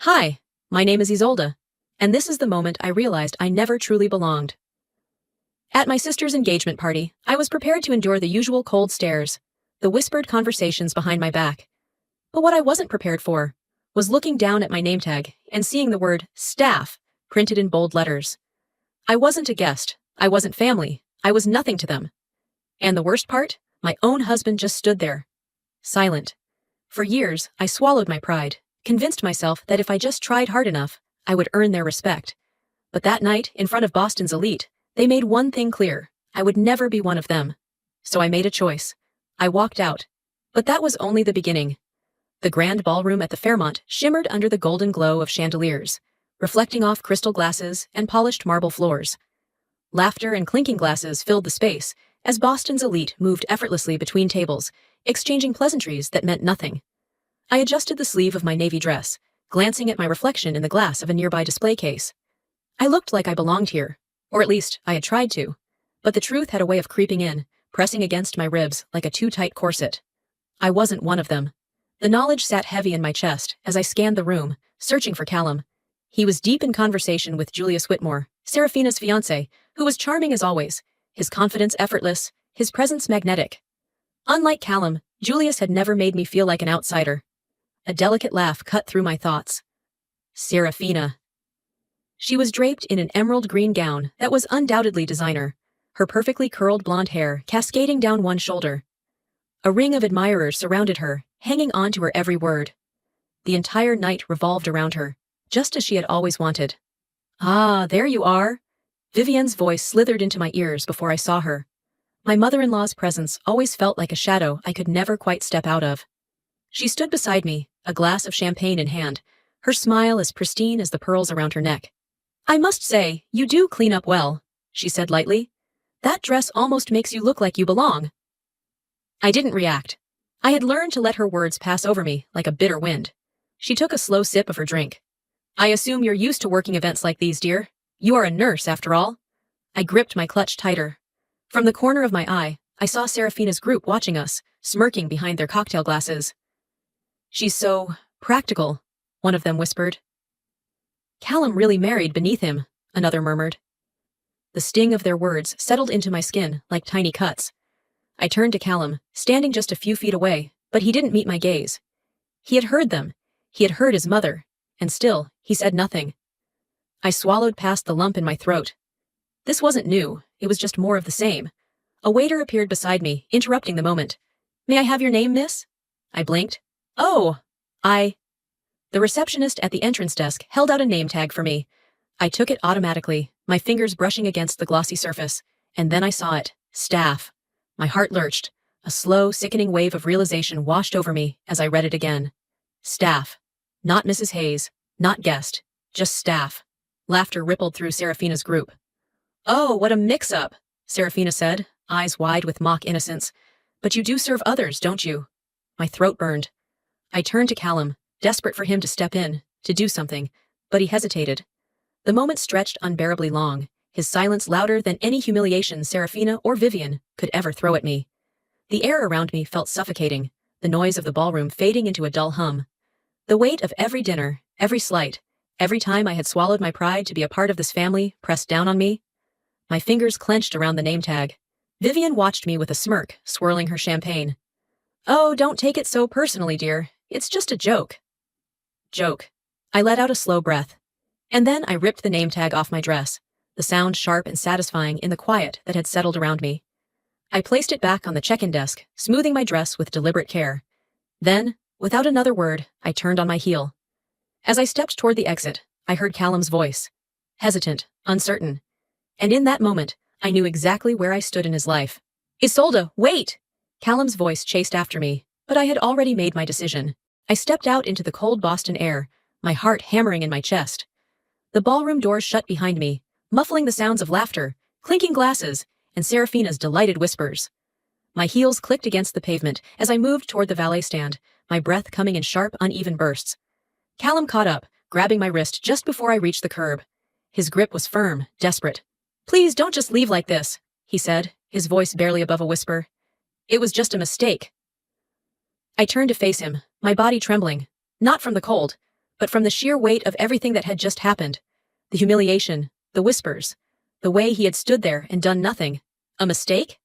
Hi, my name is Isolde, and this is the moment I realized I never truly belonged. At my sister's engagement party, I was prepared to endure the usual cold stares, the whispered conversations behind my back. But what I wasn't prepared for was looking down at my name tag and seeing the word staff printed in bold letters. I wasn't a guest, I wasn't family, I was nothing to them. And the worst part, my own husband just stood there, silent. For years, I swallowed my pride, convinced myself that if I just tried hard enough, I would earn their respect. But that night, in front of Boston's elite, they made one thing clear: I would never be one of them. So I made a choice. I walked out. But that was only the beginning. The grand ballroom at the Fairmont shimmered under the golden glow of chandeliers, reflecting off crystal glasses and polished marble floors. Laughter and clinking glasses filled the space as Boston's elite moved effortlessly between tables, exchanging pleasantries that meant nothing. I adjusted the sleeve of my navy dress, glancing at my reflection in the glass of a nearby display case. I looked like I belonged here, or at least I had tried to, but the truth had a way of creeping in, pressing against my ribs like a too-tight corset. I wasn't one of them. The knowledge sat heavy in my chest as I scanned the room, searching for Callum. He was deep in conversation with Julius Whitmore, Seraphina's fiancé, who was charming as always, his confidence effortless, his presence magnetic. Unlike Callum, Julius had never made me feel like an outsider. A delicate laugh cut through my thoughts. Seraphina. She was draped in an emerald green gown that was undoubtedly designer, her perfectly curled blonde hair cascading down one shoulder. A ring of admirers surrounded her, hanging on to her every word. The entire night revolved around her, just as she had always wanted. Ah, there you are. Vivienne's voice slithered into my ears before I saw her. My mother-in-law's presence always felt like a shadow I could never quite step out of. She stood beside me, a glass of champagne in hand, her smile as pristine as the pearls around her neck. I must say, you do clean up well, she said lightly. That dress almost makes you look like you belong. I didn't react. I had learned to let her words pass over me like a bitter wind. She took a slow sip of her drink. I assume you're used to working events like these, dear. You are a nurse, after all. I gripped my clutch tighter. From the corner of my eye, I saw Seraphina's group watching us, smirking behind their cocktail glasses. She's so practical, one of them whispered. Callum really married beneath him, another murmured. The sting of their words settled into my skin like tiny cuts. I turned to Callum, standing just a few feet away, but he didn't meet my gaze. He had heard them. He had heard his mother, and still, he said nothing. I swallowed past the lump in my throat. This wasn't new, it was just more of the same. A waiter appeared beside me, interrupting the moment. May I have your name, miss? I blinked. Oh, The receptionist at the entrance desk held out a name tag for me. I took it automatically, my fingers brushing against the glossy surface, and then I saw it. Staff. My heart lurched. A slow, sickening wave of realization washed over me as I read it again. Staff. Not Mrs. Hayes, not guest, just staff. Laughter rippled through Seraphina's group. Oh, what a mix-up, Seraphina said, eyes wide with mock innocence. But you do serve others, don't you? My throat burned. I turned to Callum, desperate for him to step in, to do something, but he hesitated. The moment stretched unbearably long, his silence louder than any humiliation Seraphina or Vivienne could ever throw at me. The air around me felt suffocating, the noise of the ballroom fading into a dull hum. The weight of every dinner, every slight, every time I had swallowed my pride to be a part of this family pressed down on me. My fingers clenched around the name tag. Vivienne watched me with a smirk, swirling her champagne. Oh, don't take it so personally, dear. It's just a joke. Joke. I let out a slow breath. And then I ripped the name tag off my dress, the sound sharp and satisfying in the quiet that had settled around me. I placed it back on the check-in desk, smoothing my dress with deliberate care. Then, without another word, I turned on my heel. As I stepped toward the exit, I heard Callum's voice. Hesitant, uncertain. And in that moment, I knew exactly where I stood in his life. Isolde, wait! Callum's voice chased after me, but I had already made my decision. I stepped out into the cold Boston air, my heart hammering in my chest. The ballroom doors shut behind me, muffling the sounds of laughter, clinking glasses, and Seraphina's delighted whispers. My heels clicked against the pavement as I moved toward the valet stand, my breath coming in sharp, uneven bursts. Callum caught up, grabbing my wrist just before I reached the curb. His grip was firm, desperate. Please don't just leave like this, he said, his voice barely above a whisper. It was just a mistake. I turned to face him, my body trembling, not from the cold, but from the sheer weight of everything that had just happened. The humiliation, the whispers, the way he had stood there and done nothing. A mistake?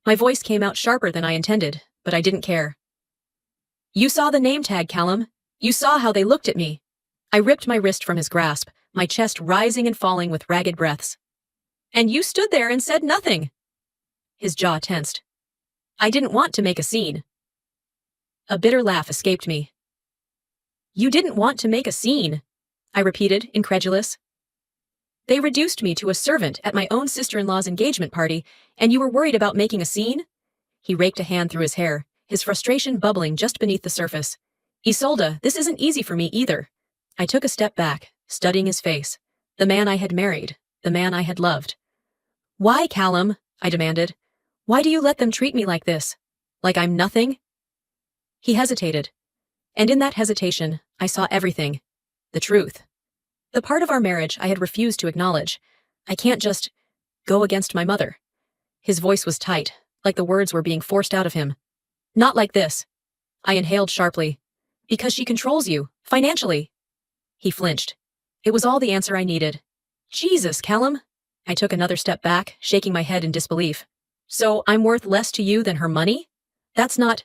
My voice came out sharper than I intended, but I didn't care. You saw the name tag, Callum. You saw how they looked at me. I ripped my wrist from his grasp, my chest rising and falling with ragged breaths. And you stood there and said nothing. His jaw tensed. I didn't want to make a scene. A bitter laugh escaped me. You didn't want to make a scene, I repeated, incredulous. They reduced me to a servant at my own sister-in-law's engagement party, and you were worried about making a scene? He raked a hand through his hair, his frustration bubbling just beneath the surface. Isolde, this isn't easy for me either. I took a step back, studying his face. The man I had married, the man I had loved. Why, Callum? I demanded. Why do you let them treat me like this? Like I'm nothing? He hesitated. And in that hesitation, I saw everything. The truth. The part of our marriage I had refused to acknowledge. I can't just go against my mother. His voice was tight, like the words were being forced out of him. Not like this. I inhaled sharply. Because she controls you, financially. He flinched. It was all the answer I needed. Jesus, Callum. I took another step back, shaking my head in disbelief. So I'm worth less to you than her money? That's not...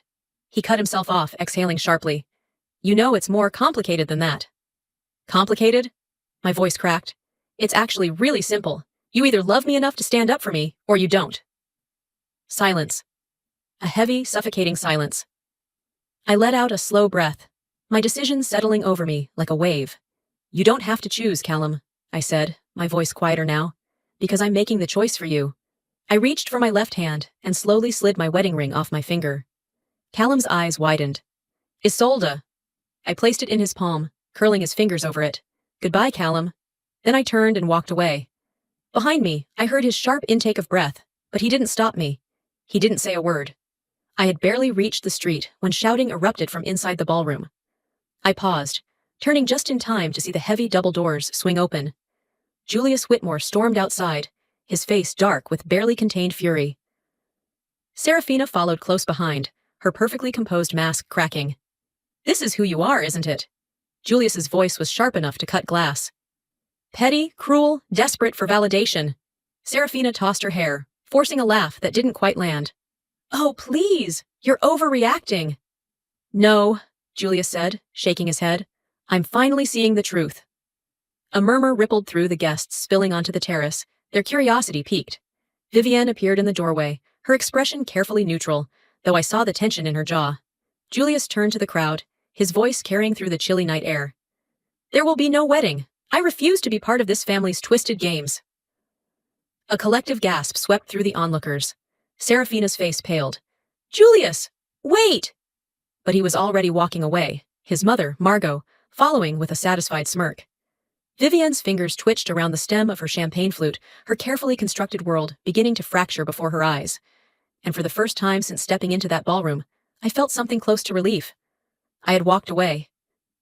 He cut himself off, exhaling sharply. You know it's more complicated than that. Complicated? My voice cracked. It's actually really simple. You either love me enough to stand up for me, or you don't. Silence. A heavy, suffocating silence. I let out a slow breath, my decision settling over me like a wave. You don't have to choose, Callum, I said, my voice quieter now, because I'm making the choice for you. I reached for my left hand and slowly slid my wedding ring off my finger. Callum's eyes widened. Isolde. I placed it in his palm, curling his fingers over it. Goodbye, Callum. Then I turned and walked away. Behind me, I heard his sharp intake of breath, but he didn't stop me. He didn't say a word. I had barely reached the street when shouting erupted from inside the ballroom. I paused, turning just in time to see the heavy double doors swing open. Julius Whitmore stormed outside, his face dark with barely contained fury. Serafina followed close behind, her perfectly composed mask cracking. This is who you are, isn't it? Julius's voice was sharp enough to cut glass. Petty, cruel, desperate for validation. Serafina tossed her hair, forcing a laugh that didn't quite land. Oh, please, you're overreacting. No, Julius said, shaking his head. I'm finally seeing the truth. A murmur rippled through the guests spilling onto the terrace, their curiosity piqued. Vivienne appeared in the doorway, her expression carefully neutral, though I saw the tension in her jaw. Julius turned to the crowd, his voice carrying through the chilly night air. There will be no wedding. I refuse to be part of this family's twisted games. A collective gasp swept through the onlookers. Serafina's face paled. Julius! Wait! But he was already walking away, his mother, Margot, following with a satisfied smirk. Vivienne's fingers twitched around the stem of her champagne flute, her carefully constructed world beginning to fracture before her eyes. And for the first time since stepping into that ballroom, I felt something close to relief. I had walked away.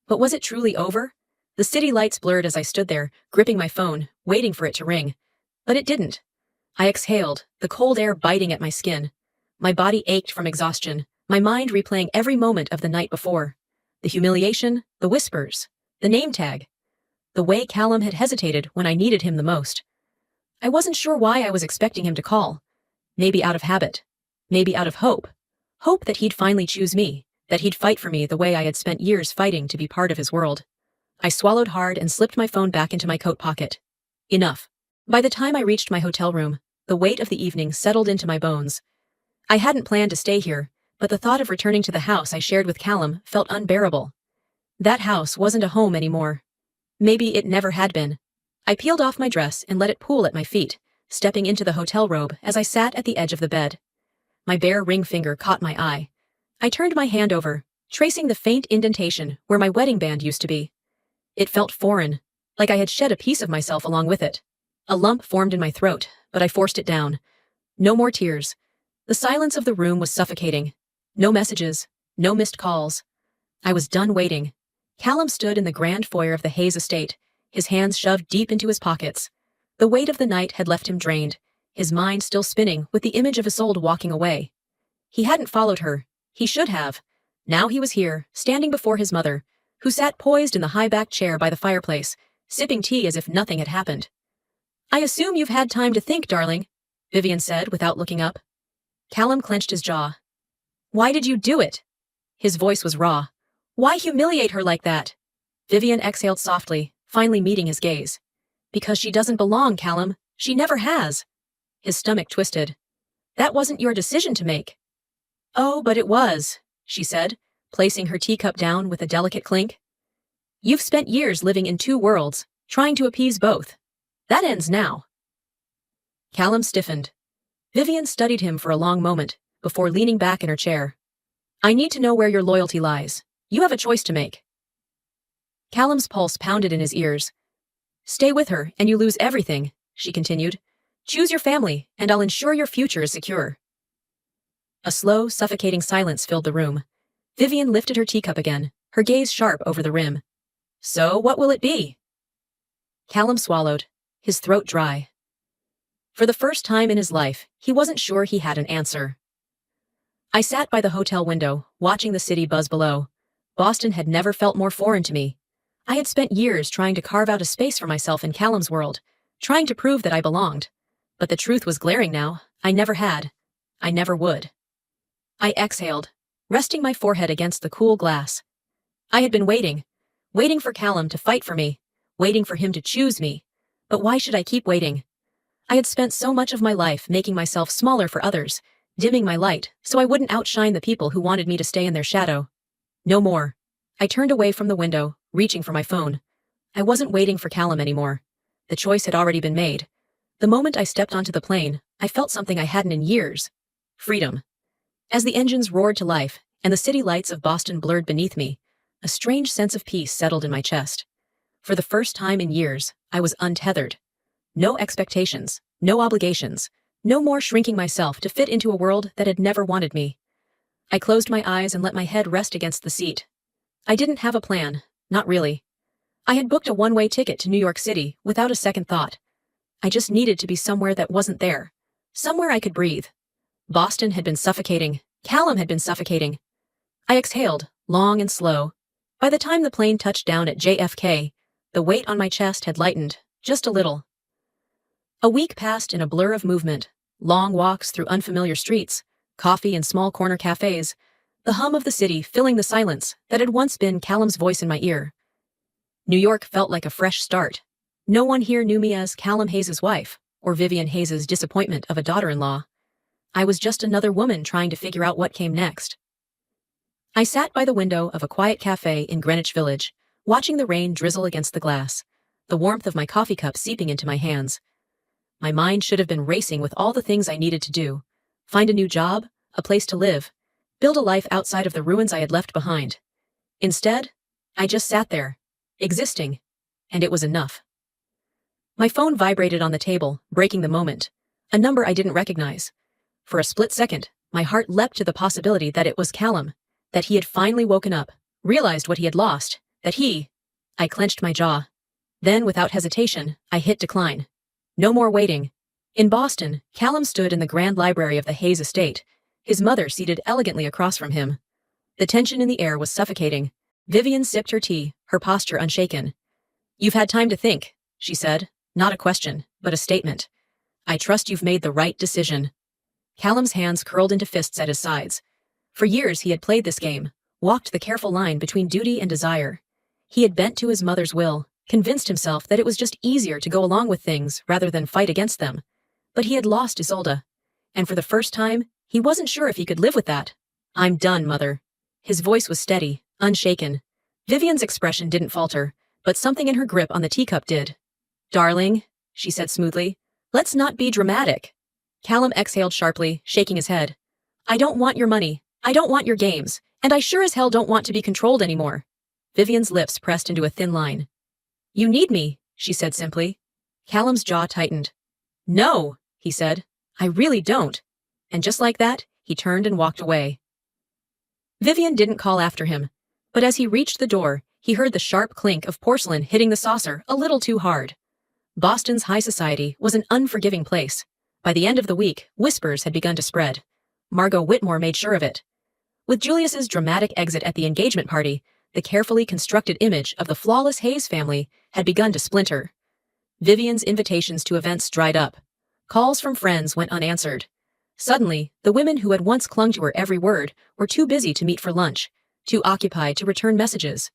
But was it truly over? The city lights blurred as I stood there, gripping my phone, waiting for it to ring. But it didn't. I exhaled, the cold air biting at my skin. My body ached from exhaustion, my mind replaying every moment of the night before. The humiliation, the whispers, the name tag. The way Callum had hesitated when I needed him the most. I wasn't sure why I was expecting him to call. Maybe out of habit. Maybe out of hope. Hope that he'd finally choose me, that he'd fight for me the way I had spent years fighting to be part of his world. I swallowed hard and slipped my phone back into my coat pocket. Enough. By the time I reached my hotel room, the weight of the evening settled into my bones. I hadn't planned to stay here, but the thought of returning to the house I shared with Callum felt unbearable. That house wasn't a home anymore. Maybe it never had been. I peeled off my dress and let it pool at my feet, stepping into the hotel robe as I sat at the edge of the bed. My bare ring finger caught my eye. I turned my hand over, tracing the faint indentation where my wedding band used to be. It felt foreign, like I had shed a piece of myself along with it. A lump formed in my throat, but I forced it down. No more tears. The silence of the room was suffocating. No messages, no missed calls. I was done waiting. Callum stood in the grand foyer of the Hayes estate, his hands shoved deep into his pockets. The weight of the night had left him drained, his mind still spinning with the image of Isolde walking away. He hadn't followed her. He should have. Now he was here, standing before his mother, who sat poised in the high-backed chair by the fireplace, sipping tea as if nothing had happened. "I assume you've had time to think, darling," Vivian said without looking up. Callum clenched his jaw. "Why did you do it?" His voice was raw. "Why humiliate her like that?" Vivian exhaled softly, finally meeting his gaze. "Because she doesn't belong, Callum. She never has." His stomach twisted. "That wasn't your decision to make." "Oh, but it was," she said, placing her teacup down with a delicate clink. "You've spent years living in two worlds, trying to appease both. That ends now." Callum stiffened. Vivian studied him for a long moment, before leaning back in her chair. "I need to know where your loyalty lies. You have a choice to make." Callum's pulse pounded in his ears. "Stay with her, and you lose everything," she continued. "Choose your family, and I'll ensure your future is secure." A slow, suffocating silence filled the room. Vivian lifted her teacup again, her gaze sharp over the rim. "So, what will it be?" Callum swallowed, his throat dry. For the first time in his life, he wasn't sure he had an answer. I sat by the hotel window, watching the city buzz below. Boston had never felt more foreign to me. I had spent years trying to carve out a space for myself in Callum's world, trying to prove that I belonged. But the truth was glaring now. I never had. I never would. I exhaled, resting my forehead against the cool glass. I had been waiting for Callum to fight for me, waiting for him to choose me. But why should I keep waiting? I had spent so much of my life making myself smaller for others, dimming my light so I wouldn't outshine the people who wanted me to stay in their shadow. No more. I turned away from the window, reaching for my phone. I wasn't waiting for Callum anymore. The choice had already been made. The moment I stepped onto the plane, I felt something I hadn't in years. Freedom. As the engines roared to life, and the city lights of Boston blurred beneath me, a strange sense of peace settled in my chest. For the first time in years, I was untethered. No expectations, no obligations, no more shrinking myself to fit into a world that had never wanted me. I closed my eyes and let my head rest against the seat. I didn't have a plan, not really. I had booked a one-way ticket to New York City without a second thought. I just needed to be somewhere that wasn't there, somewhere I could breathe. Boston had been suffocating. Callum had been suffocating. I exhaled, long and slow. By the time the plane touched down at JFK, the weight on my chest had lightened, just a little. A week passed in a blur of movement, long walks through unfamiliar streets, coffee in small corner cafes, the hum of the city filling the silence that had once been Callum's voice in my ear. New York felt like a fresh start. No one here knew me as Callum Hayes' wife, or Vivian Hayes' disappointment of a daughter-in-law. I was just another woman trying to figure out what came next. I sat by the window of a quiet cafe in Greenwich Village, watching the rain drizzle against the glass, the warmth of my coffee cup seeping into my hands. My mind should have been racing with all the things I needed to do. Find a new job, a place to live, build a life outside of the ruins I had left behind. Instead, I just sat there, existing, and it was enough. My phone vibrated on the table, breaking the moment. A number I didn't recognize. For a split second, my heart leapt to the possibility that it was Callum, that he had finally woken up, realized what he had lost, I clenched my jaw. Then, without hesitation, I hit decline. No more waiting. In Boston, Callum stood in the grand library of the Hayes estate, his mother seated elegantly across from him. The tension in the air was suffocating. Vivian sipped her tea, her posture unshaken. "You've had time to think," she said, not a question, but a statement. "I trust you've made the right decision." Callum's hands curled into fists at his sides. For years he had played this game, walked the careful line between duty and desire. He had bent to his mother's will, convinced himself that it was just easier to go along with things rather than fight against them. But he had lost Isolde, and for the first time, he wasn't sure if he could live with that. "I'm done, Mother." His voice was steady, unshaken. Vivian's expression didn't falter, but something in her grip on the teacup did. "Darling," she said smoothly, "let's not be dramatic." Callum exhaled sharply, shaking his head. "I don't want your money. I don't want your games. And I sure as hell don't want to be controlled anymore." Vivian's lips pressed into a thin line. "You need me," she said simply. Callum's jaw tightened. "No," he said. "I really don't." And just like that, he turned and walked away. Vivian didn't call after him, but as he reached the door, he heard the sharp clink of porcelain hitting the saucer a little too hard. Boston's high society was an unforgiving place. By the end of the week, whispers had begun to spread. Margot Whitmore made sure of it. With Julius's dramatic exit at the engagement party, The carefully constructed image of the flawless Hayes family had begun to splinter. Vivian's invitations to events dried up. Calls from friends went unanswered. Suddenly, the women who had once clung to her every word were too busy to meet for lunch, too occupied to return messages.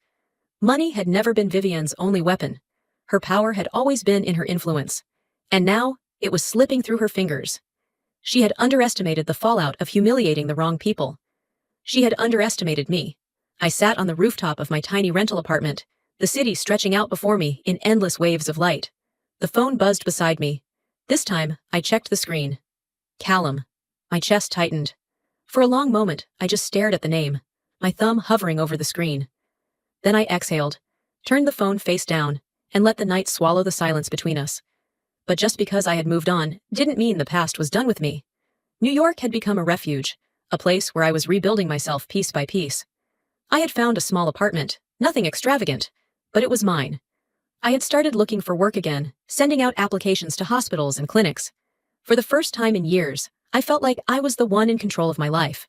Money had never been Vivian's only weapon. Her power had always been in her influence. And now, it was slipping through her fingers. She had underestimated the fallout of humiliating the wrong people. She had underestimated me. I sat on the rooftop of my tiny rental apartment, the city stretching out before me in endless waves of light. The phone buzzed beside me. This time, I checked the screen. Callum. My chest tightened. For a long moment, I just stared at the name, my thumb hovering over the screen. Then I exhaled, turned the phone face down, and let the night swallow the silence between us. But just because I had moved on didn't mean the past was done with me. New York had become a refuge, a place where I was rebuilding myself piece by piece. I had found a small apartment, nothing extravagant, but it was mine. I had started looking for work again, sending out applications to hospitals and clinics. For the first time in years, I felt like I was the one in control of my life.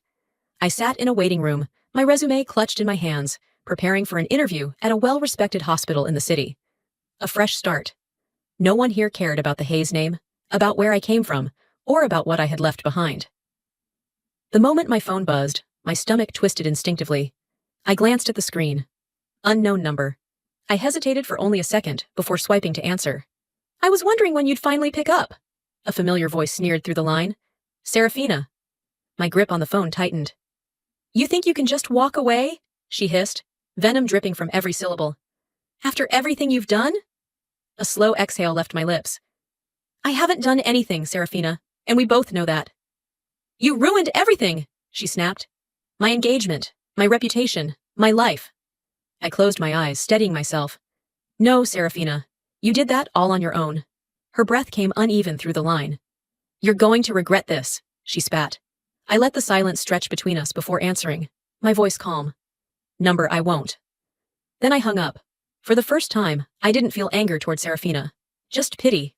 I sat in a waiting room, my resume clutched in my hands, preparing for an interview at a well-respected hospital in the city. A fresh start. No one here cared about the Hayes name, about where I came from, or about what I had left behind. The moment my phone buzzed, my stomach twisted instinctively. I glanced at the screen. Unknown number. I hesitated for only a second before swiping to answer. "I was wondering when you'd finally pick up." A familiar voice sneered through the line. "Serafina." My grip on the phone tightened. "You think you can just walk away?" she hissed, venom dripping from every syllable. "After everything you've done?" A slow exhale left my lips. "I haven't done anything, Serafina, and we both know that." "You ruined everything," she snapped. "My engagement, my reputation, my life." I closed my eyes, steadying myself. "No, Serafina, you did that all on your own." Her breath came uneven through the line. "You're going to regret this," she spat. I let the silence stretch between us before answering, my voice calm. "Number, I won't." Then I hung up. For the first time, I didn't feel anger toward Serafina. Just pity.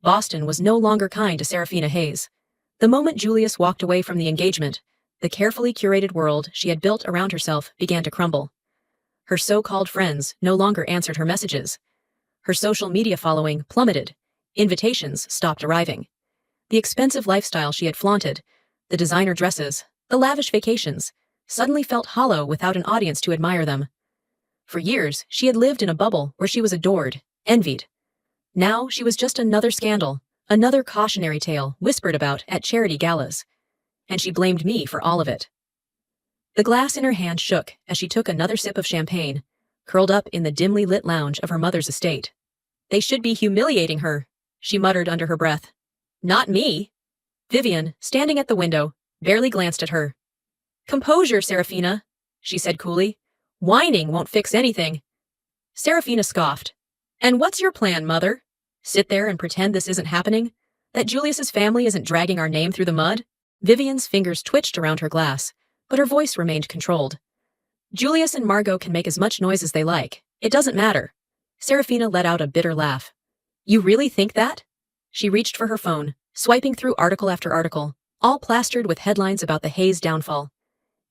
Boston was no longer kind to Serafina Hayes. The moment Julius walked away from the engagement, the carefully curated world she had built around herself began to crumble. Her so-called friends no longer answered her messages. Her social media following plummeted. Invitations stopped arriving. The expensive lifestyle she had flaunted, the designer dresses, the lavish vacations, suddenly felt hollow without an audience to admire them. For years, she had lived in a bubble where she was adored, envied. Now she was just another scandal, another cautionary tale whispered about at charity galas. And she blamed me for all of it. The glass in her hand shook as she took another sip of champagne, curled up in the dimly lit lounge of her mother's estate. "They should be humiliating her," she muttered under her breath. "Not me." Vivian, standing at the window, barely glanced at her. "Composure, Serafina," she said coolly. "Whining won't fix anything." Serafina scoffed. "And what's your plan, mother? Sit there and pretend this isn't happening? That Julius's family isn't dragging our name through the mud?" Vivian's fingers twitched around her glass, but her voice remained controlled. "Julius and Margot can make as much noise as they like. It doesn't matter." Serafina let out a bitter laugh. "You really think that?" She reached for her phone, swiping through article after article, all plastered with headlines about the Hayes downfall.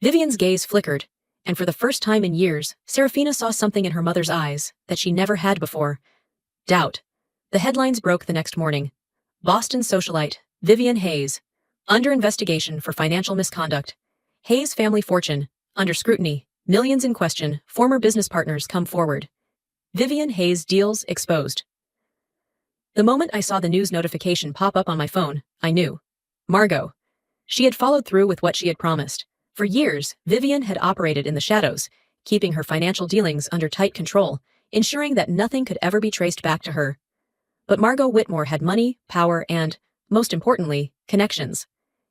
Vivian's gaze flickered, and for the first time in years, Serafina saw something in her mother's eyes that she never had before. Doubt. The headlines broke the next morning. Boston socialite, Vivian Hayes, under investigation for financial misconduct. Hayes family fortune, under scrutiny, millions in question, former business partners come forward. Vivian Hayes deals exposed. The moment I saw the news notification pop up on my phone, I knew. Margot. She had followed through with what she had promised. For years, Vivian had operated in the shadows, keeping her financial dealings under tight control, ensuring that nothing could ever be traced back to her. But Margot Whitmore had money, power, and, most importantly, connections.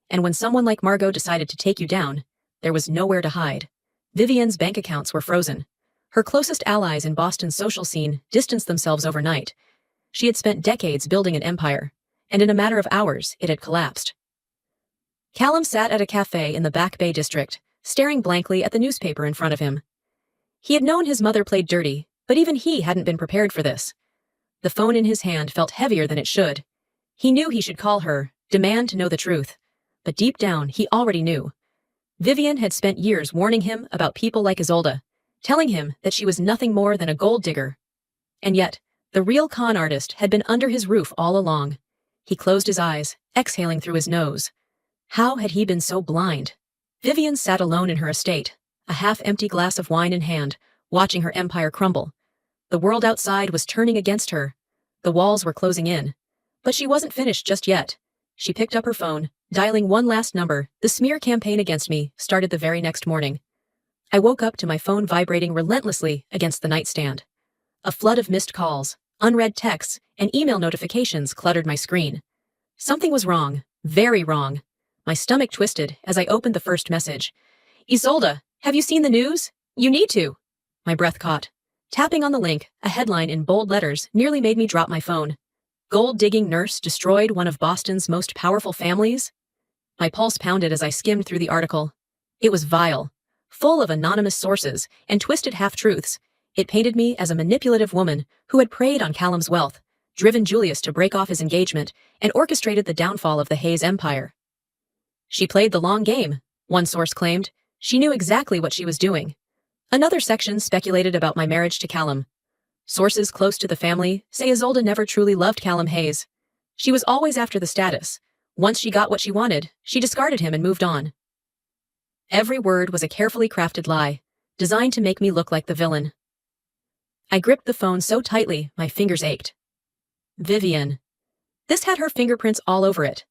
And when someone like Margot decided to take you down, there was nowhere to hide. Vivian's bank accounts were frozen. Her closest allies in Boston's social scene distanced themselves overnight. She had spent decades building an empire, and in a matter of hours, it had collapsed. Callum sat at a cafe in the Back Bay district, staring blankly at the newspaper in front of him. He had known his mother played dirty, but even he hadn't been prepared for this. The phone in his hand felt heavier than it should. He knew he should call her, demand to know the truth. But deep down, he already knew. Vivian had spent years warning him about people like Isolde, telling him that she was nothing more than a gold digger. And yet, the real con artist had been under his roof all along. He closed his eyes, exhaling through his nose. How had he been so blind? Vivian sat alone in her estate, a half-empty glass of wine in hand, watching her empire crumble. The world outside was turning against her. The walls were closing in. But she wasn't finished just yet. She picked up her phone, dialing one last number. The smear campaign against me started the very next morning. I woke up to my phone vibrating relentlessly against the nightstand. A flood of missed calls, unread texts, and email notifications cluttered my screen. Something was wrong, very wrong. My stomach twisted as I opened the first message. Isolde, have you seen the news? You need to. My breath caught. Tapping on the link, a headline in bold letters nearly made me drop my phone. Gold-digging nurse destroyed one of Boston's most powerful families? My pulse pounded as I skimmed through the article. It was vile, full of anonymous sources and twisted half-truths. It painted me as a manipulative woman who had preyed on Callum's wealth, driven Julius to break off his engagement, and orchestrated the downfall of the Hayes empire. She played the long game, one source claimed. She knew exactly what she was doing. Another section speculated about my marriage to Callum. Sources close to the family say Isolde never truly loved Callum Hayes. She was always after the status. Once she got what she wanted, she discarded him and moved on. Every word was a carefully crafted lie, designed to make me look like the villain. I gripped the phone so tightly, my fingers ached. Vivian. This had her fingerprints all over it.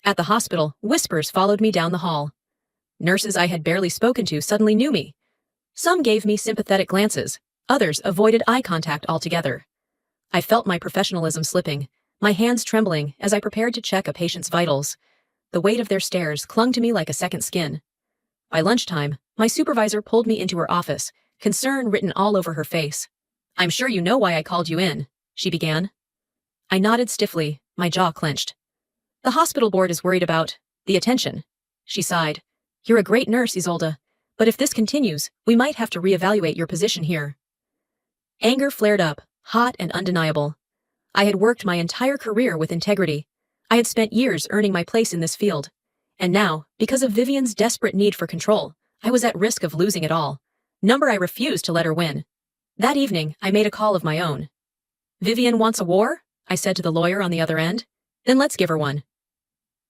At the hospital, whispers followed me down the hall. Nurses I had barely spoken to suddenly knew me. Some gave me sympathetic glances, others avoided eye contact altogether. I felt my professionalism slipping, my hands trembling as I prepared to check a patient's vitals. The weight of their stares clung to me like a second skin. By lunchtime, my supervisor pulled me into her office, concern written all over her face. I'm sure you know why I called you in, she began. I nodded stiffly, my jaw clenched. The hospital board is worried about the attention. She sighed. You're a great nurse, Isolde, but if this continues, we might have to reevaluate your position here. Anger flared up, hot and undeniable. I had worked my entire career with integrity. I had spent years earning my place in this field. And now, because of Vivian's desperate need for control, I was at risk of losing it all. Number I refused to let her win. That evening, I made a call of my own. Vivian wants a war? I said to the lawyer on the other end. Then let's give her one.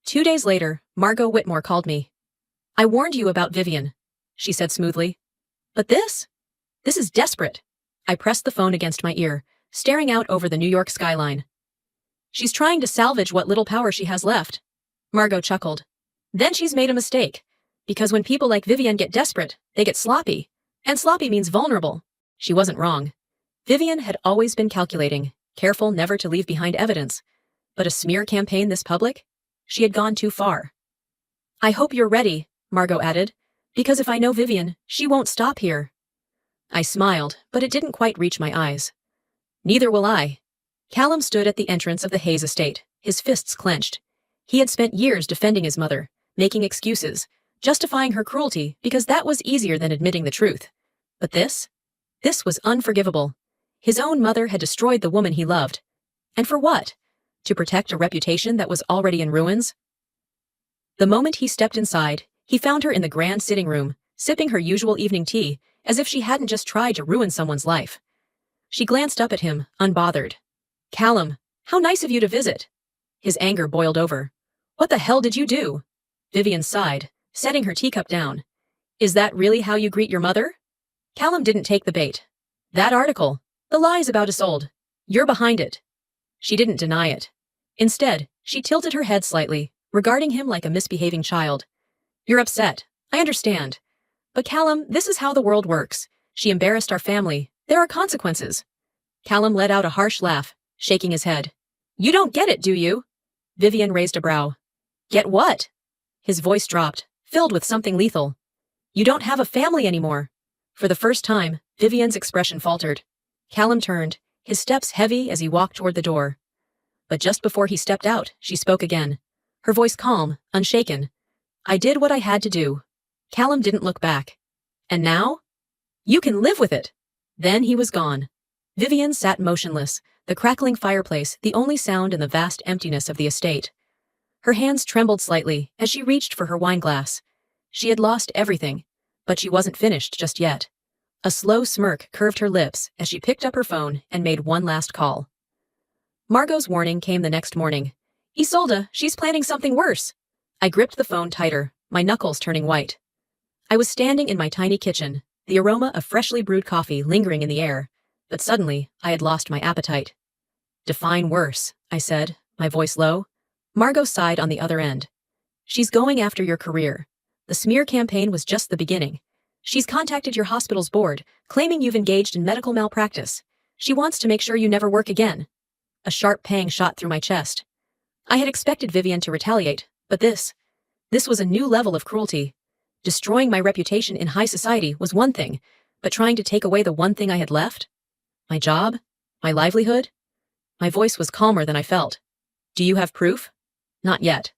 2 days later, Margot Whitmore called me. I warned you about Vivian, she said smoothly. But this? This is desperate. I pressed the phone against my ear, staring out over the New York skyline. She's trying to salvage what little power she has left. Margot chuckled. Then she's made a mistake. Because when people like Vivian get desperate, they get sloppy. And sloppy means vulnerable. She wasn't wrong. Vivian had always been calculating, careful never to leave behind evidence. But a smear campaign this public? She had gone too far. I hope you're ready, Margot added, because if I know Vivian, she won't stop here. I smiled, but it didn't quite reach my eyes. Neither will I. Callum stood at the entrance of the Hayes estate, his fists clenched. He had spent years defending his mother, making excuses, justifying her cruelty because that was easier than admitting the truth. But this was unforgivable. His own mother had destroyed the woman he loved. And for what? To protect a reputation that was already in ruins? The moment he stepped inside, he found her in the grand sitting room, sipping her usual evening tea, as if she hadn't just tried to ruin someone's life. She glanced up at him, unbothered. Callum, how nice of you to visit. His anger boiled over. What the hell did you do? Vivian sighed, setting her teacup down. Is that really how you greet your mother? Callum didn't take the bait. That article, the lies about Isolde, you're behind it. She didn't deny it. Instead, she tilted her head slightly, regarding him like a misbehaving child. You're upset. I understand. But Callum, this is how the world works. She embarrassed our family. There are consequences. Callum let out a harsh laugh, shaking his head. You don't get it, do you? Vivian raised a brow. Get what? His voice dropped, filled with something lethal. You don't have a family anymore. For the first time, Vivian's expression faltered. Callum turned, his steps heavy as he walked toward the door. But just before he stepped out, she spoke again. Her voice calm, unshaken. I did what I had to do. Callum didn't look back. And now? You can live with it. Then he was gone. Vivian sat motionless, the crackling fireplace the only sound in the vast emptiness of the estate. Her hands trembled slightly as she reached for her wineglass. She had lost everything, but she wasn't finished just yet. A slow smirk curved her lips as she picked up her phone and made one last call. Margot's warning came the next morning. Isolde, she's planning something worse. I gripped the phone tighter, my knuckles turning white. I was standing in my tiny kitchen, the aroma of freshly brewed coffee lingering in the air, but suddenly I had lost my appetite. Define worse, I said, my voice low. Margot sighed on the other end. She's going after your career. The smear campaign was just the beginning. She's contacted your hospital's board, claiming you've engaged in medical malpractice. She wants to make sure you never work again. A sharp pang shot through my chest. I had expected Vivian to retaliate, but this was a new level of cruelty. Destroying my reputation in high society was one thing, but trying to take away the one thing I had left? My job? My livelihood? My voice was calmer than I felt. Do you have proof? Not yet.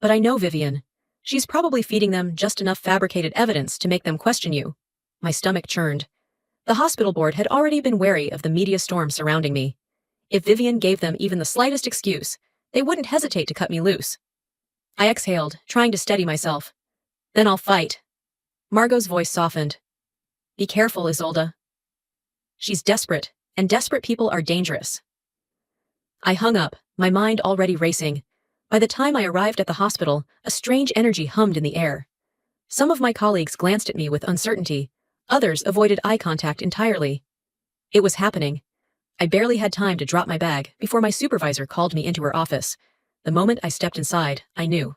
But I know Vivian. She's probably feeding them just enough fabricated evidence to make them question you. My stomach churned. The hospital board had already been wary of the media storm surrounding me. If Vivian gave them even the slightest excuse, they wouldn't hesitate to cut me loose. I exhaled, trying to steady myself. Then I'll fight. Margot's voice softened. Be careful, Isolde. She's desperate, and desperate people are dangerous. I hung up, my mind already racing. By the time I arrived at the hospital, a strange energy hummed in the air. Some of my colleagues glanced at me with uncertainty. Others avoided eye contact entirely. It was happening. I barely had time to drop my bag before my supervisor called me into her office. The moment I stepped inside, I knew.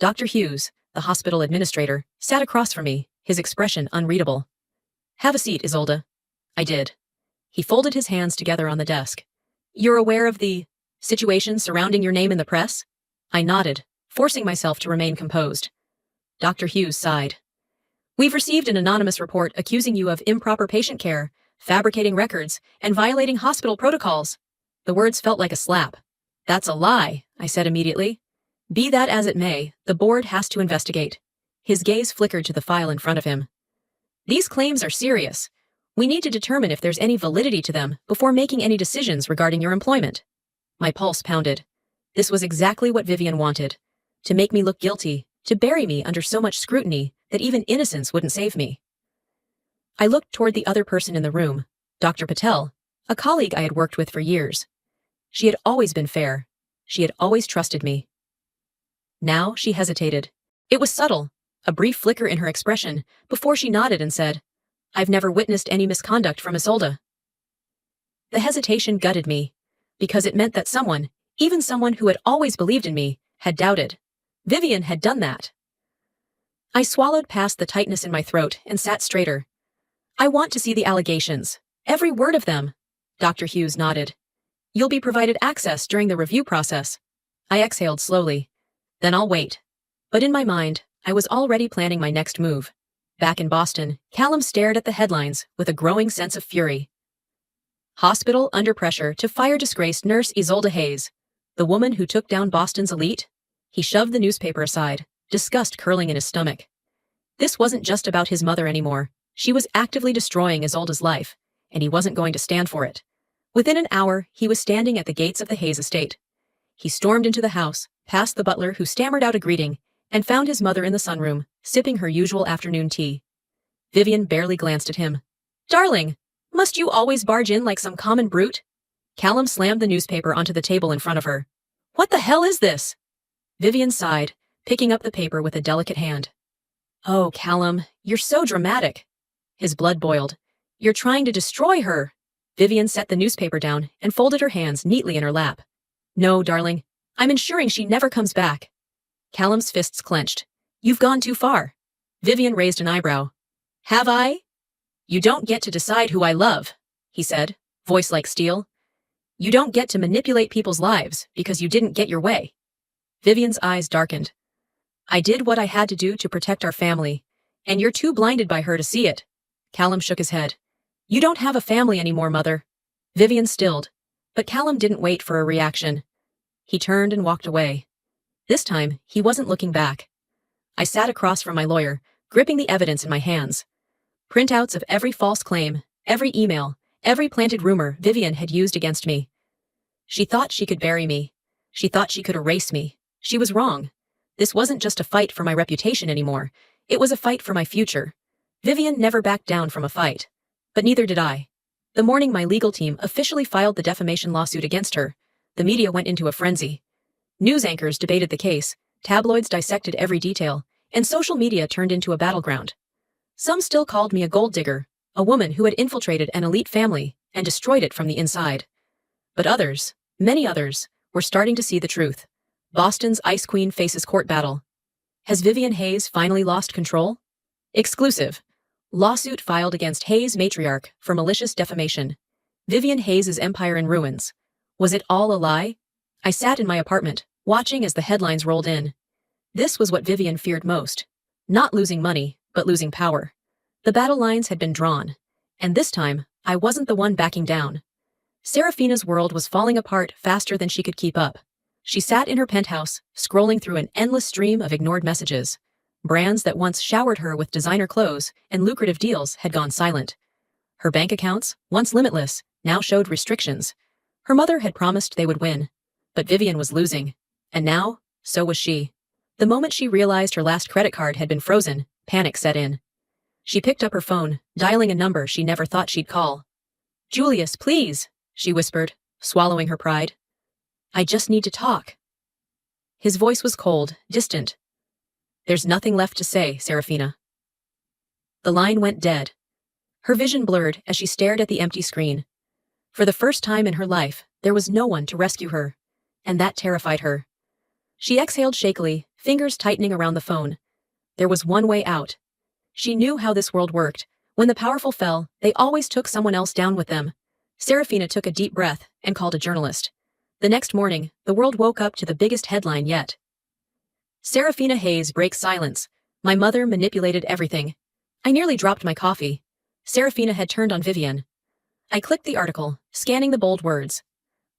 Dr. Hughes, the hospital administrator, sat across from me, his expression unreadable. Have a seat, Isolde. I did. He folded his hands together on the desk. You're aware of the situation surrounding your name in the press? I nodded, forcing myself to remain composed. Dr. Hughes sighed. We've received an anonymous report accusing you of improper patient care, fabricating records, and violating hospital protocols. The words felt like a slap. That's a lie, I said immediately. Be that as it may, the board has to investigate. His gaze flickered to the file in front of him. These claims are serious. We need to determine if there's any validity to them before making any decisions regarding your employment. My pulse pounded. This was exactly what Vivian wanted. To make me look guilty, to bury me under so much scrutiny that even innocence wouldn't save me. I looked toward the other person in the room, Dr. Patel, a colleague I had worked with for years. She had always been fair. She had always trusted me. Now she hesitated. It was subtle, a brief flicker in her expression, before she nodded and said, I've never witnessed any misconduct from Isolde. The hesitation gutted me, because it meant that someone, even someone who had always believed in me, had doubted. Vivian had done that. I swallowed past the tightness in my throat and sat straighter. I want to see the allegations, every word of them. Dr. Hughes nodded. You'll be provided access during the review process. I exhaled slowly. Then I'll wait. But in my mind, I was already planning my next move. Back in Boston, Callum stared at the headlines with a growing sense of fury. Hospital under pressure to fire disgraced nurse Isolde Hayes, the woman who took down Boston's elite. He shoved the newspaper aside, disgust curling in his stomach. This wasn't just about his mother anymore. She was actively destroying Isolde's life, and he wasn't going to stand for it. Within an hour, he was standing at the gates of the Hayes estate. He stormed into the house, past the butler who stammered out a greeting, and found his mother in the sunroom, sipping her usual afternoon tea. Vivian barely glanced at him. Darling, must you always barge in like some common brute? Callum slammed the newspaper onto the table in front of her. What the hell is this? Vivian sighed, picking up the paper with a delicate hand. Oh, Callum, you're so dramatic. His blood boiled. You're trying to destroy her. Vivian set the newspaper down and folded her hands neatly in her lap. No, darling, I'm ensuring she never comes back. Callum's fists clenched. You've gone too far. Vivian raised an eyebrow. Have I? You don't get to decide who I love, he said, voice like steel. You don't get to manipulate people's lives because you didn't get your way. Vivian's eyes darkened. I did what I had to do to protect our family, and you're too blinded by her to see it. Callum shook his head. You don't have a family anymore, Mother. Vivian stilled, but Callum didn't wait for a reaction. He turned and walked away. This time, he wasn't looking back. I sat across from my lawyer, gripping the evidence in my hands. Printouts of every false claim, every email, every planted rumor Vivian had used against me. She thought she could bury me. She thought she could erase me. She was wrong. This wasn't just a fight for my reputation anymore. It was a fight for my future. Vivian never backed down from a fight. But neither did I. The morning my legal team officially filed the defamation lawsuit against her, the media went into a frenzy. News anchors debated the case, tabloids dissected every detail, and social media turned into a battleground. Some still called me a gold digger, a woman who had infiltrated an elite family and destroyed it from the inside. But others, many others, were starting to see the truth. Boston's Ice Queen faces court battle. Has Vivian Hayes finally lost control? Exclusive. Lawsuit filed against Hayes matriarch for malicious defamation. Vivian Hayes' empire in ruins. Was it all a lie? I sat in my apartment, watching as the headlines rolled in. This was what Vivian feared most. Not losing money, but losing power. The battle lines had been drawn. And this time, I wasn't the one backing down. Serafina's world was falling apart faster than she could keep up. She sat in her penthouse, scrolling through an endless stream of ignored messages. Brands that once showered her with designer clothes and lucrative deals had gone silent. Her bank accounts, once limitless, now showed restrictions. Her mother had promised they would win. But Vivian was losing. And now, so was she. The moment she realized her last credit card had been frozen, panic set in. She picked up her phone, dialing a number she never thought she'd call. "Julius, please," she whispered, swallowing her pride. "I just need to talk." His voice was cold, distant. "There's nothing left to say, Serafina." The line went dead. Her vision blurred as she stared at the empty screen. For the first time in her life, there was no one to rescue her, and that terrified her. She exhaled shakily, fingers tightening around the phone. There was one way out. She knew how this world worked. When the powerful fell, they always took someone else down with them. Serafina took a deep breath and called a journalist. The next morning, the world woke up to the biggest headline yet. Serafina Hayes breaks silence. My mother manipulated everything. I nearly dropped my coffee. Serafina had turned on Vivian. I clicked the article, scanning the bold words.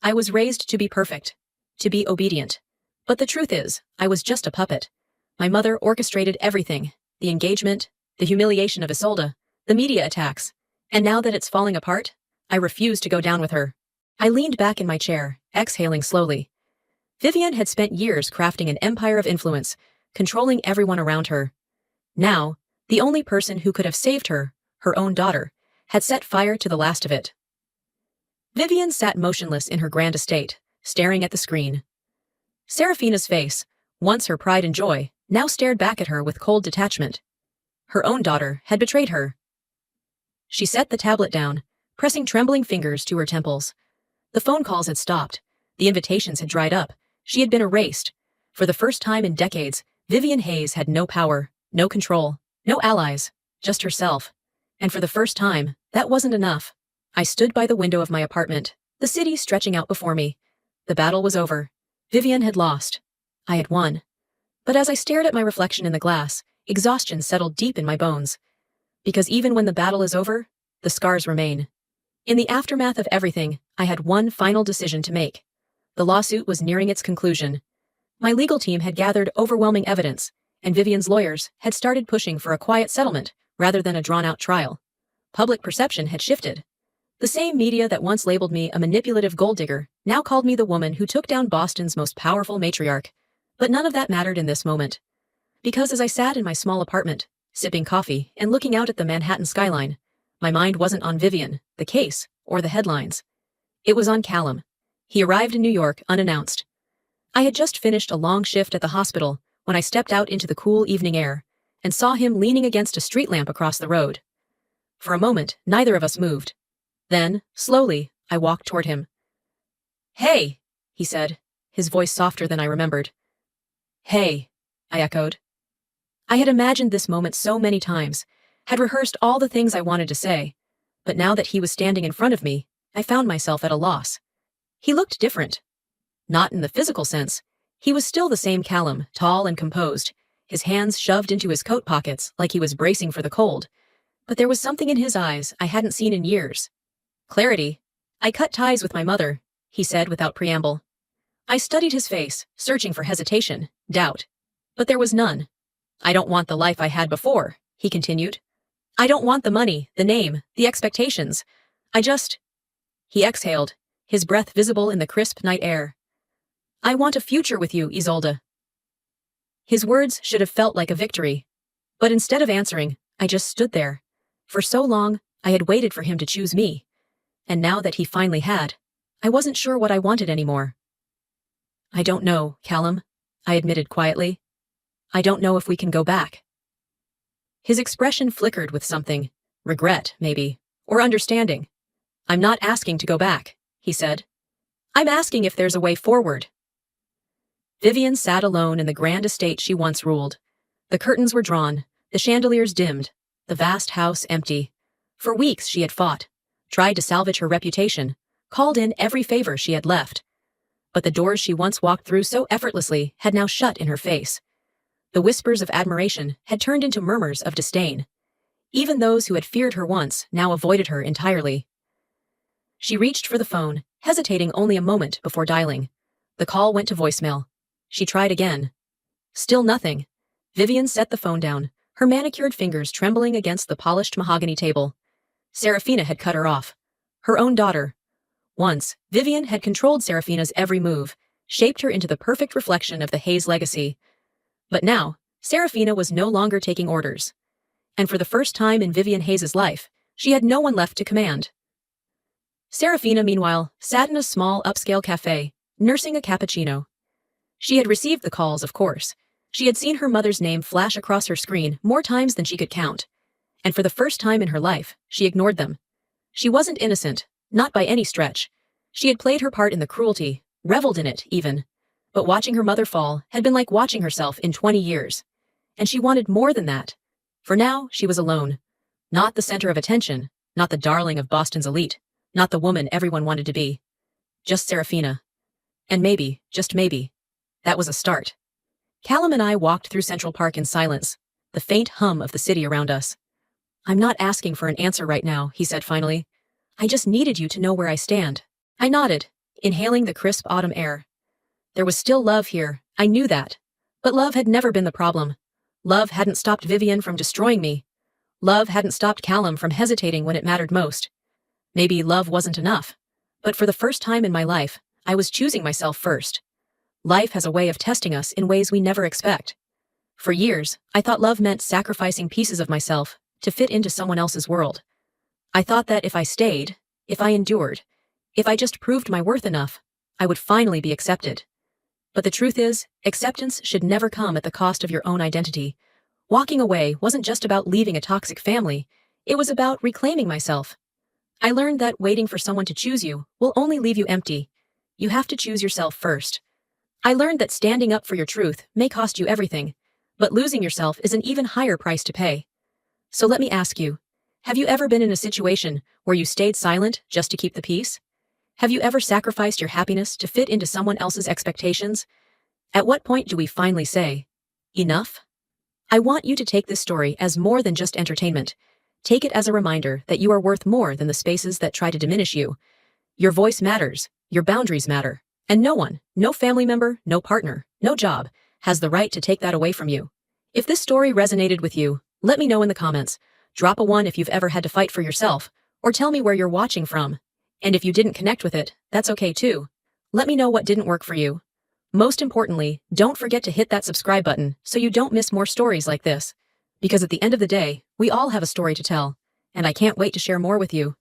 I was raised to be perfect, to be obedient. But the truth is, I was just a puppet. My mother orchestrated everything, the engagement, the humiliation of Isolde, the media attacks. And now that it's falling apart, I refuse to go down with her. I leaned back in my chair, exhaling slowly. Vivian had spent years crafting an empire of influence, controlling everyone around her. Now, the only person who could have saved her, her own daughter, had set fire to the last of it. Vivian sat motionless in her grand estate, staring at the screen. Serafina's face, once her pride and joy, now stared back at her with cold detachment. Her own daughter had betrayed her. She set the tablet down, pressing trembling fingers to her temples. The phone calls had stopped. The invitations had dried up. She had been erased. For the first time in decades, Vivian Hayes had no power, no control, no allies, just herself. And for the first time, that wasn't enough. I stood by the window of my apartment, the city stretching out before me. The battle was over. Vivian had lost. I had won. But as I stared at my reflection in the glass, exhaustion settled deep in my bones. Because even when the battle is over, the scars remain. In the aftermath of everything, I had one final decision to make. The lawsuit was nearing its conclusion. My legal team had gathered overwhelming evidence, and Vivian's lawyers had started pushing for a quiet settlement rather than a drawn-out trial. Public perception had shifted. The same media that once labeled me a manipulative gold digger now called me the woman who took down Boston's most powerful matriarch. But none of that mattered in this moment. Because as I sat in my small apartment, sipping coffee and looking out at the Manhattan skyline, my mind wasn't on Vivian, the case, or the headlines. It was on Callum. He arrived in New York unannounced. I had just finished a long shift at the hospital when I stepped out into the cool evening air and saw him leaning against a street lamp across the road. For a moment, neither of us moved. Then, slowly, I walked toward him. "Hey," he said, his voice softer than I remembered. "Hey," I echoed. I had imagined this moment so many times, had rehearsed all the things I wanted to say, but now that he was standing in front of me, I found myself at a loss. He looked different. Not in the physical sense. He was still the same Callum, tall and composed, his hands shoved into his coat pockets like he was bracing for the cold. But there was something in his eyes I hadn't seen in years. Clarity. "I cut ties with my mother," he said without preamble. I studied his face, searching for hesitation, doubt. But there was none. "I don't want the life I had before," he continued. "I don't want the money, the name, the expectations. I just—" He exhaled, his breath visible in the crisp night air. "I want a future with you, Isolde." His words should have felt like a victory. But instead of answering, I just stood there. For so long, I had waited for him to choose me. And now that he finally had, I wasn't sure what I wanted anymore. I don't know, Callum, I admitted quietly. I don't know if we can go back. His expression flickered with something, regret, maybe, or understanding. I'm not asking to go back, he said. I'm asking if there's a way forward. Vivian sat alone in the grand estate she once ruled. The curtains were drawn, the chandeliers dimmed, the vast house empty. For weeks she had fought, tried to salvage her reputation, called in every favor she had left. But the doors she once walked through so effortlessly had now shut in her face. The whispers of admiration had turned into murmurs of disdain. Even those who had feared her once now avoided her entirely. She reached for the phone, hesitating only a moment before dialing. The call went to voicemail. She tried again. Still nothing. Vivian set the phone down, her manicured fingers trembling against the polished mahogany table. Serafina had cut her off. Her own daughter. Once, Vivian had controlled Serafina's every move, shaped her into the perfect reflection of the Hayes legacy. But now, Serafina was no longer taking orders. And for the first time in Vivian Hayes's life, she had no one left to command. Serafina, meanwhile, sat in a small upscale cafe, nursing a cappuccino. She had received the calls, of course. She had seen her mother's name flash across her screen more times than she could count. And for the first time in her life, she ignored them. She wasn't innocent, not by any stretch. She had played her part in the cruelty, reveled in it, even. But watching her mother fall had been like watching herself in 20 years. And she wanted more than that. For now, she was alone. Not the center of attention, not the darling of Boston's elite, not the woman everyone wanted to be. Just Serafina. And maybe, just maybe, that was a start. Callum and I walked through Central Park in silence, the faint hum of the city around us. I'm not asking for an answer right now, he said finally. I just needed you to know where I stand. I nodded, inhaling the crisp autumn air. There was still love here, I knew that. But love had never been the problem. Love hadn't stopped Vivian from destroying me. Love hadn't stopped Callum from hesitating when it mattered most. Maybe love wasn't enough. But for the first time in my life, I was choosing myself first. Life has a way of testing us in ways we never expect. For years, I thought love meant sacrificing pieces of myself to fit into someone else's world. I thought that if I stayed, if I endured, if I just proved my worth enough, I would finally be accepted. But the truth is, acceptance should never come at the cost of your own identity. Walking away wasn't just about leaving a toxic family, it was about reclaiming myself. I learned that waiting for someone to choose you will only leave you empty. You have to choose yourself first. I learned that standing up for your truth may cost you everything, but losing yourself is an even higher price to pay. So let me ask you, have you ever been in a situation where you stayed silent just to keep the peace? Have you ever sacrificed your happiness to fit into someone else's expectations? At what point do we finally say, enough? I want you to take this story as more than just entertainment. Take it as a reminder that you are worth more than the spaces that try to diminish you. Your voice matters, your boundaries matter, and no one, no family member, no partner, no job, has the right to take that away from you. If this story resonated with you, let me know in the comments. Drop a 1 if you've ever had to fight for yourself, or tell me where you're watching from. And if you didn't connect with it, that's okay too. Let me know what didn't work for you. Most importantly, don't forget to hit that subscribe button so you don't miss more stories like this. Because at the end of the day, we all have a story to tell, and I can't wait to share more with you.